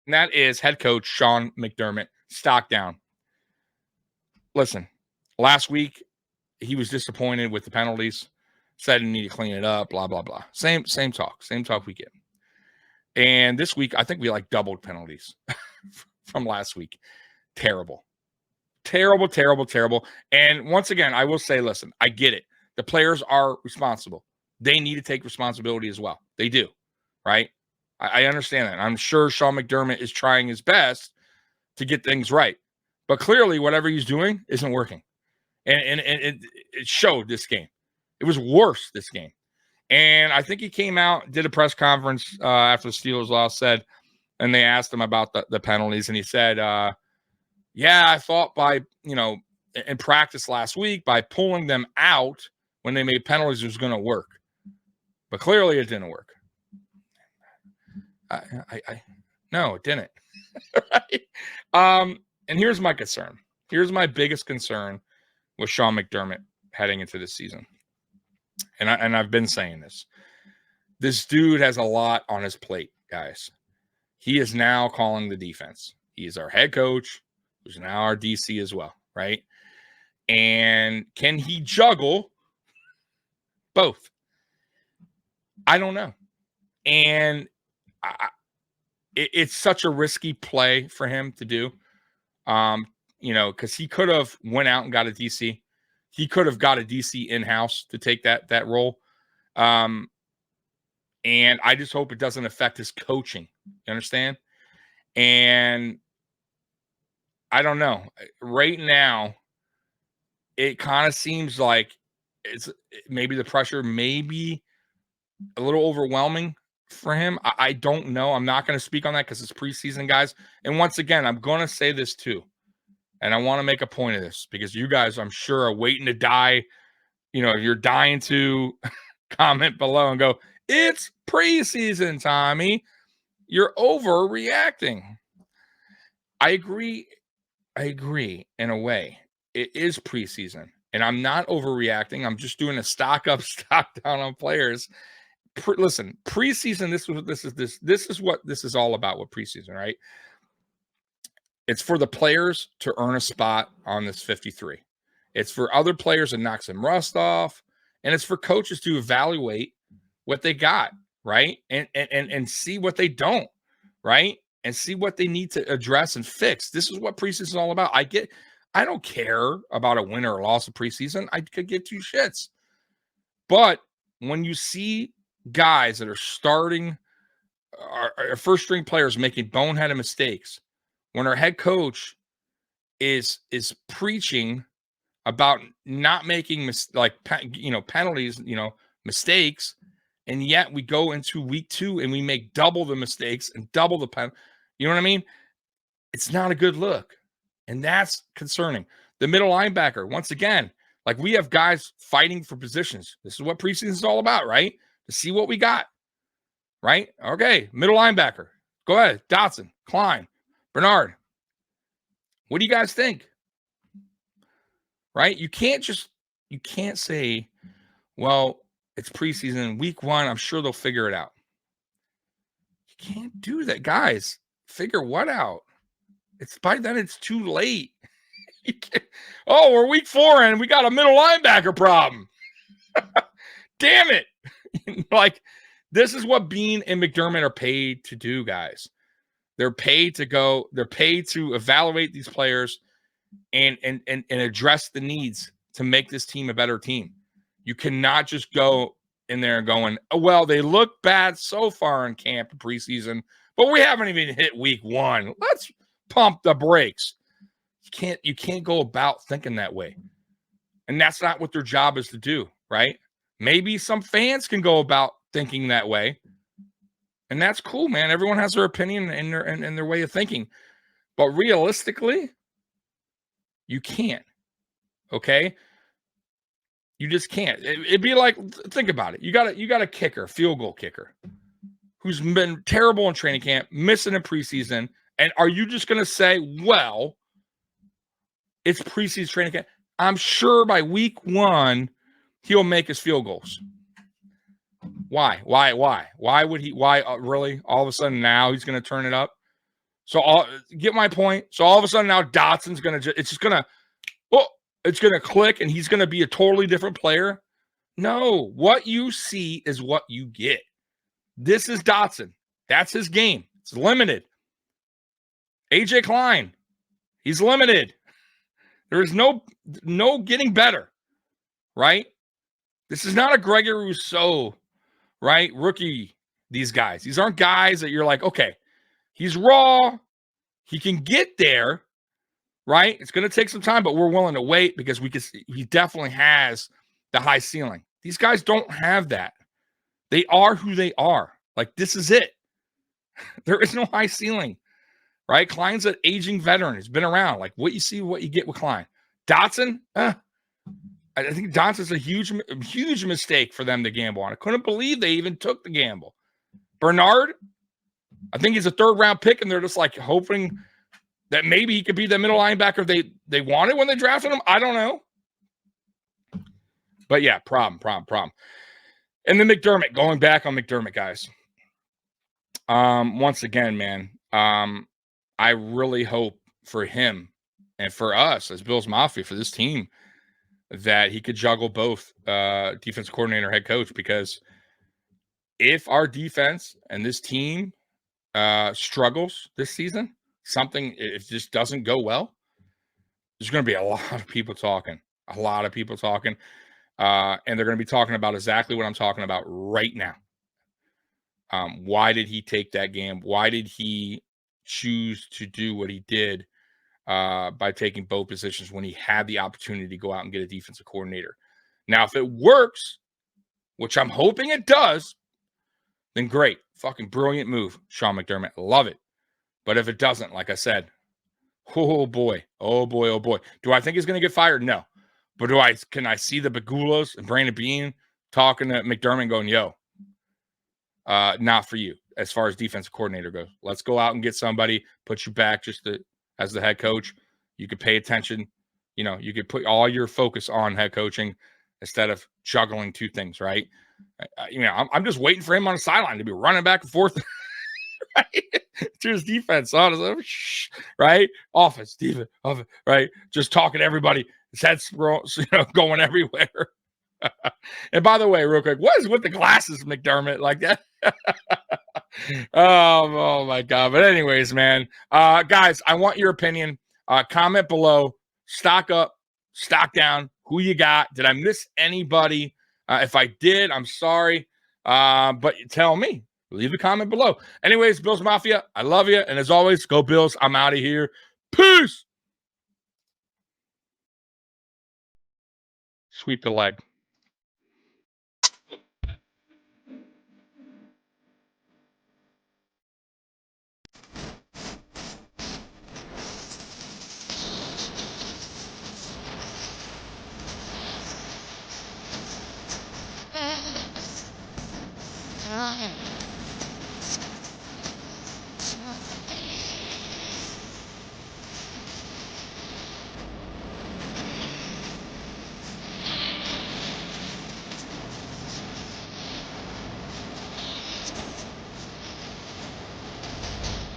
And that is head coach Sean McDermott. Stock down. Listen, last week he was disappointed with the penalties. Said he need to clean it up. Blah blah blah. Same talk. Same talk we get. And this week I think we like doubled penalties from last week. Terrible. And once again, I will say, listen, I get it. The players are responsible. They need to take responsibility as well. They do, right? I understand that. I'm sure Sean McDermott is trying his best to get things right. But clearly, whatever he's doing isn't working. And it showed this game. It was worse this game. And I think he came out, did a press conference after the Steelers lost, and they asked him about the penalties, and he said, yeah, I thought by, in practice last week, by pulling them out when they made penalties, it was going to work. But clearly it didn't work. No, it didn't. Right? And here's my concern. Here's my biggest concern with Sean McDermott heading into this season. And I've been saying this. This dude has a lot on his plate, guys. He is now calling the defense. He is our head coach, who's now our DC as well, right? And can he juggle both? I don't know. And it's such a risky play for him to do, because he could have went out and got a DC. He could have got a DC in-house to take that role. And I just hope it doesn't affect his coaching. You understand? And I don't know. Right now, it kind of seems like it's maybe the pressure may be a little overwhelming for him. I don't know. I'm not going to speak on that because it's preseason, guys. And once again, I'm going to say this too. And I want to make a point of this because you guys, I'm sure, are waiting to die. You're dying to comment below and go, it's preseason, Tommy. You're overreacting. I agree in a way. It is preseason. And I'm not overreacting. I'm just doing a stock up, stock down on players. Listen, preseason, this is what this is all about with preseason, right? It's for the players to earn a spot on this 53. It's for other players to knock some rust off. And it's for coaches to evaluate what they got, right? And see what they don't, right? And see what they need to address and fix. This is what preseason is all about. I don't care about a win or a loss of preseason. I could give two shits. But when you see guys that are starting, our first string players making boneheaded mistakes, when our head coach is preaching about not making penalties, mistakes, and yet we go into week 2 and we make double the mistakes and double the pen. You know what I mean? It's not a good look, and that's concerning. The middle linebacker, once again, like we have guys fighting for positions. This is what preseason is all about, right? To see what we got, right? Okay, middle linebacker. Go ahead, Dotson, Klein, Bernard. What do you guys think? Right? You can't say, well, it's preseason, week 1, I'm sure they'll figure it out. You can't do that, guys. Figure what out? By then it's too late. We're week 4 and we got a middle linebacker problem. Damn it. This is what Bean and McDermott are paid to do, guys. They're paid to evaluate these players and address the needs to make this team a better team. You cannot just go in there going, oh, well, they look bad so far in camp and preseason, but we haven't even hit week 1. Let's pump the brakes. You can't go about thinking that way. And that's not what their job is to do, right? Maybe some fans can go about thinking that way. And that's cool, man. Everyone has their opinion and their way of thinking. But realistically, you can't. Okay? You just can't. It'd be like, think about it. You got a kicker, field goal kicker, who's been terrible in training camp, missing a preseason. And are you just going to say, well, it's preseason training camp? I'm sure by week 1, he'll make his field goals. Why? Why would he? Why really? All of a sudden now he's going to turn it up? So get my point. So all of a sudden now Dotson's going to it's going to click and he's going to be a totally different player. No, what you see is what you get. This is Dotson. That's his game. It's limited. AJ Klein, he's limited. There is no getting better, right? This is not a Gregory Rousseau, right? Rookie, these guys. These aren't guys that you're like, okay, he's raw. He can get there, right? It's going to take some time, but we're willing to wait because he definitely has the high ceiling. These guys don't have that. They are who they are. Like, this is it. There is no high ceiling, right? Klein's an aging veteran. He's been around. Like, what you see, what you get with Klein. Dotson, I think Dotson's a huge mistake for them to gamble on. I couldn't believe they even took the gamble. Bernard, I think he's a third-round pick, and they're just, like, hoping that maybe he could be the middle linebacker they wanted when they drafted him. I don't know. But, yeah, problem. And then McDermott, going back on McDermott, guys. Once again, man, I really hope for him and for us as Bills Mafia, for this team, that he could juggle both defensive coordinator, head coach, because if our defense and this team struggles this season, if it just doesn't go well, there's going to be a lot of people talking, and they're going to be talking about exactly what I'm talking about right now. Why did he take that game? Why did he choose to do what he did by taking both positions when he had the opportunity to go out and get a defensive coordinator? Now, if it works, which I'm hoping it does, then great. Fucking brilliant move, Sean McDermott. Love it. But if it doesn't, like I said, oh boy. Do I think he's going to get fired? No. But can I see the Bagulas and Brandon Beane talking to McDermott going, yo, not for you as far as defensive coordinator goes. Let's go out and get somebody, put you back as the head coach. You could pay attention. You could put all your focus on head coaching instead of juggling two things, right? I'm just waiting for him on the sideline to be running back and forth right? To his defense, right? Offense, defense, right? Just talking to everybody. His head's going everywhere. And by the way, real quick, what is with the glasses, McDermott? Like that? Oh my God. But anyways, man, guys, I want your opinion. Comment below. Stock up, stock down. Who you got? Did I miss anybody? If I did, I'm sorry. But tell me. Leave a comment below. Anyways, Bills Mafia, I love you. And as always, go Bills. I'm out of here. Peace. Sweep the leg.